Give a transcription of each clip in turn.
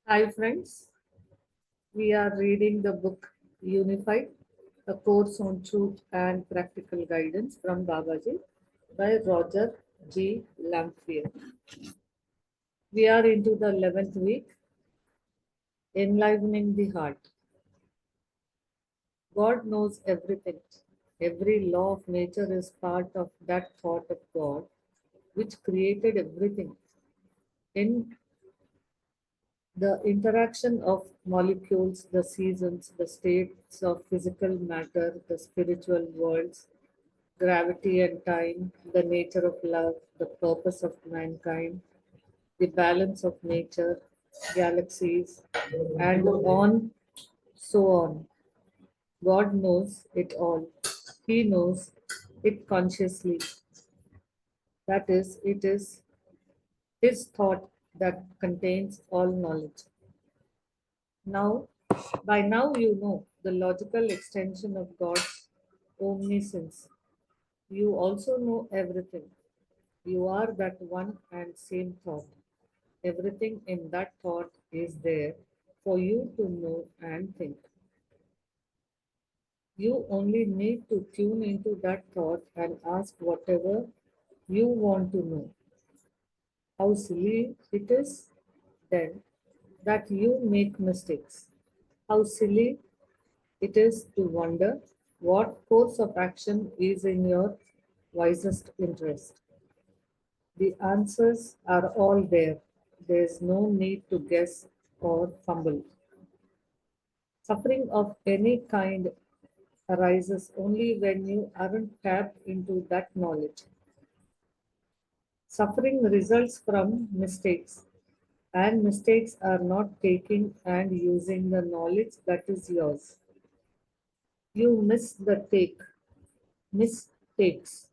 Hi, friends. We are reading the book Unified, a course on truth and practical guidance from Babaji by Roger G. Lamphere. We are into the 11th week, Enlivening the Heart. God knows everything. Every law of nature is part of that thought of God which created everything. In the interaction of molecules, the seasons, the states of physical matter, the spiritual worlds, gravity and time, the nature of love, the purpose of mankind, the balance of nature, galaxies, and on so on. God knows it all. He knows it consciously. That is, it is His thought that contains all knowledge. Now, by now you know the logical extension of God's omniscience. You also know everything. You are that one and same thought. Everything in that thought is there for you to know and think. You only need to tune into that thought and ask whatever you want to know. How silly it is, then, that you make mistakes. How silly it is to wonder what course of action is in your wisest interest. The answers are all there. There is no need to guess or fumble. Suffering of any kind arises only when you aren't tapped into that knowledge. Suffering results from mistakes, and mistakes are not taking and using the knowledge that is yours. You miss the mistakes.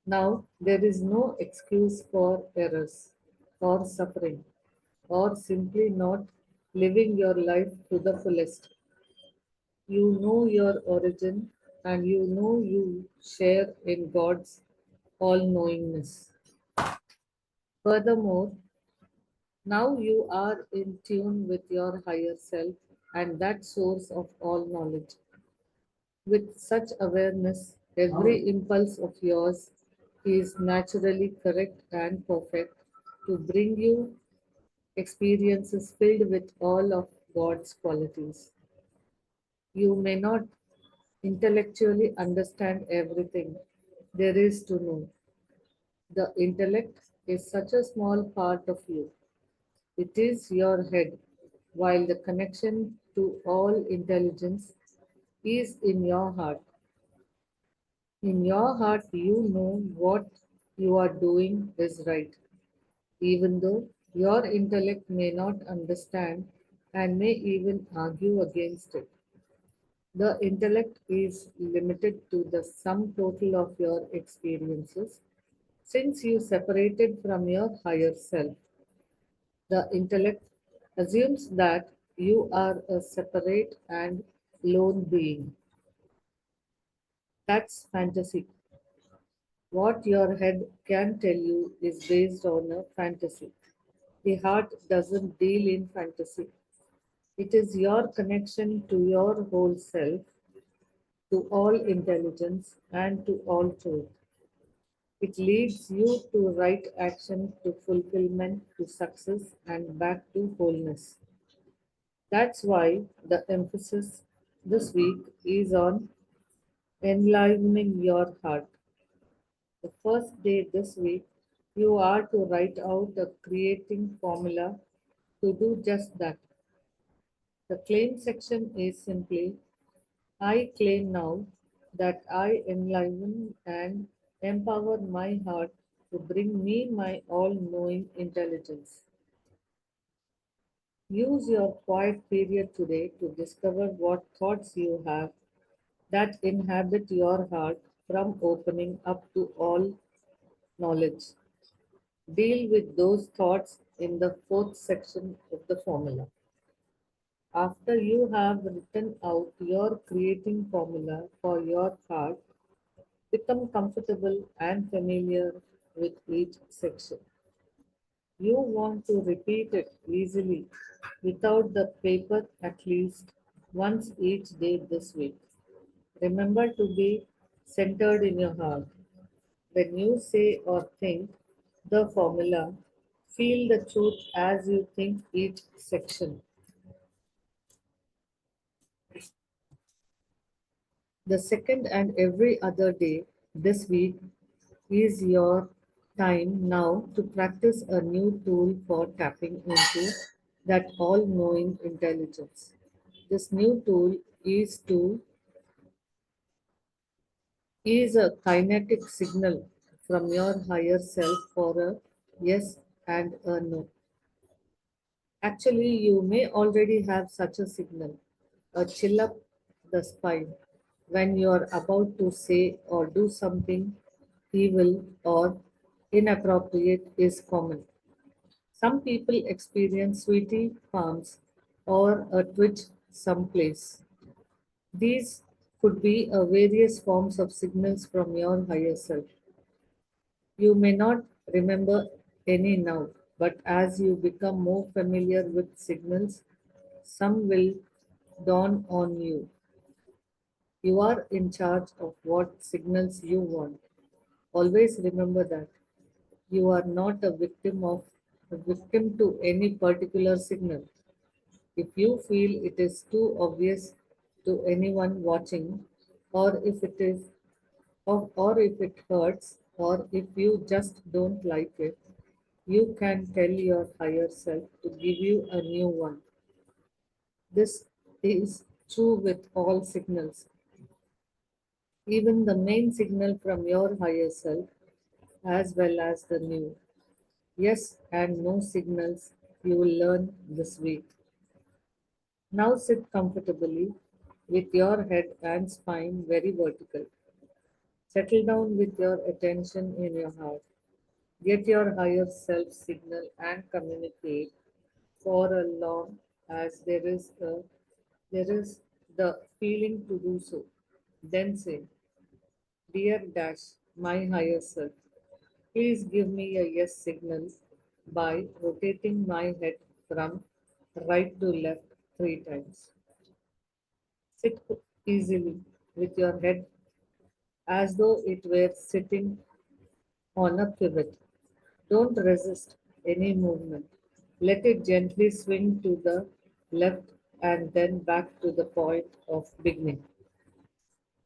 Now, there is no excuse for errors, or suffering, or simply not living your life to the fullest. You know your origin and you know you share in God's all knowingness. Furthermore, now you are in tune with your higher self and that source of all knowledge. With such awareness, every impulse of yours is naturally correct and perfect to bring you experiences filled with all of God's qualities. You may not intellectually understand everything there is to know. The intellect is such a small part of you. It is your head, while the connection to all intelligence is in your heart. In your heart, you know what you are doing is right, even though your intellect may not understand and may even argue against it. The intellect is limited to the sum total of your experiences. Since you separated from your higher self, the intellect assumes that you are a separate and lone being. That's fantasy. What your head can tell you is based on a fantasy. The heart doesn't deal in fantasy. It is your connection to your whole self, to all intelligence, and to all truth. It leads you to right action, to fulfillment, to success, and back to wholeness. That's why the emphasis this week is on enlivening your heart. The first day this week, you are to write out a creating formula to do just that. The claim section is simply I claim now that I enliven and empower my heart to bring me my all knowing intelligence. Use your quiet period today to discover what thoughts you have that inhabit your heart from opening up to all knowledge. Deal with those thoughts in the fourth section of the formula. After you have written out your creating formula for your heart, become comfortable and familiar with each section. You want to repeat it easily without the paper at least once each day this week. Remember to be centered in your heart. When you say or think the formula, feel the truth as you think each section. The second and every other day this week is your time now to practice a new tool for tapping into that all knowing intelligence. This new tool is a kinetic signal from your higher self for a yes and a no. Actually, you may already have such a signal, a chill up the spine when you are about to say or do something evil or inappropriate is common. Some people experience sweaty palms or a twitch someplace. These could be various forms of signals from your higher self. You may not remember any now, but as you become more familiar with signals, some will dawn on you. You are in charge of what signals you want. Always remember that you are not a victim to any particular signal. If you feel it is too obvious to anyone watching, or if it is or if it hurts, or if you just don't like it, you can tell your higher self to give you a new one. This is true with all signals, even the main signal from your higher self, as well as the new yes and no signals you will learn this week. Now sit comfortably with your head and spine very vertical. Settle down with your attention in your heart. Get your higher self signal and communicate for as long as there is the feeling to do so. Then say, Dear Dash, my higher self, please give me a yes signal by rotating my head from right to left 3 times. Sit easily with your head as though it were sitting on a pivot. Don't resist any movement. Let it gently swing to the left and then back to the point of beginning.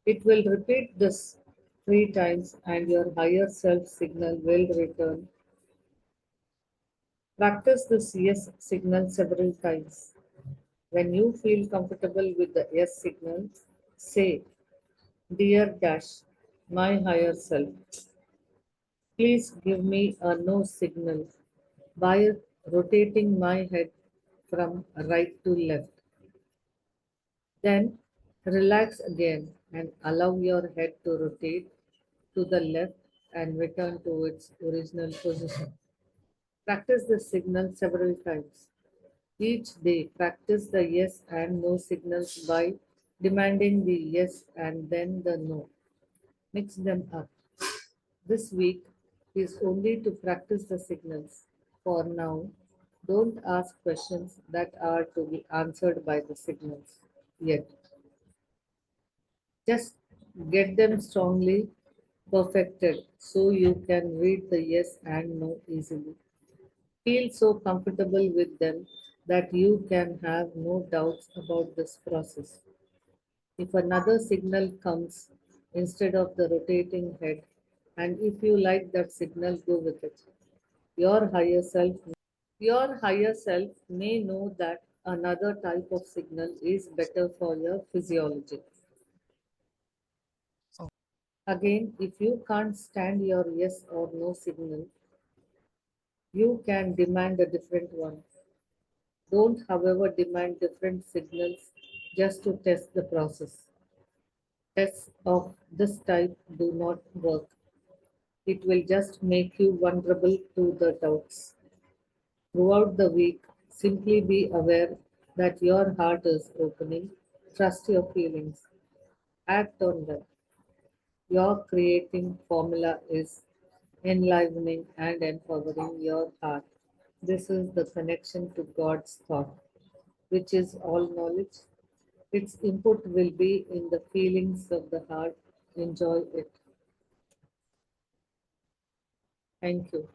It will repeat this 3 times and your higher self signal will return. Practice this yes signal several times. When you feel comfortable with the yes signal, say, Dear Dash, my higher self, please give me a no signal by rotating my head from right to left. Then relax again and allow your head to rotate to the left and return to its original position. Practice the signal several times. Each day, practice the yes and no signals by demanding the yes and then the no. Mix them up. This week is only to practice the signals. For now, don't ask questions that are to be answered by the signals yet. Just get them strongly perfected so you can read the yes and no easily. Feel so comfortable with them that you can have no doubts about this process. If another signal comes instead of the rotating head, and if you like that signal, go with it. Your higher self your higher self may know that another type of signal is better for your physiology. Again, if you can't stand your yes or no signal, you can demand a different one. Don't, however, demand different signals just to test the process. Tests of this type do not work. It will just make you vulnerable to the doubts. Throughout the week, simply be aware that your heart is opening. Trust your feelings. Act on them. Your creating formula is enlivening and empowering your heart. This is the connection to God's thought, which is all knowledge. Its input will be in the feelings of the heart. Enjoy it. Thank you.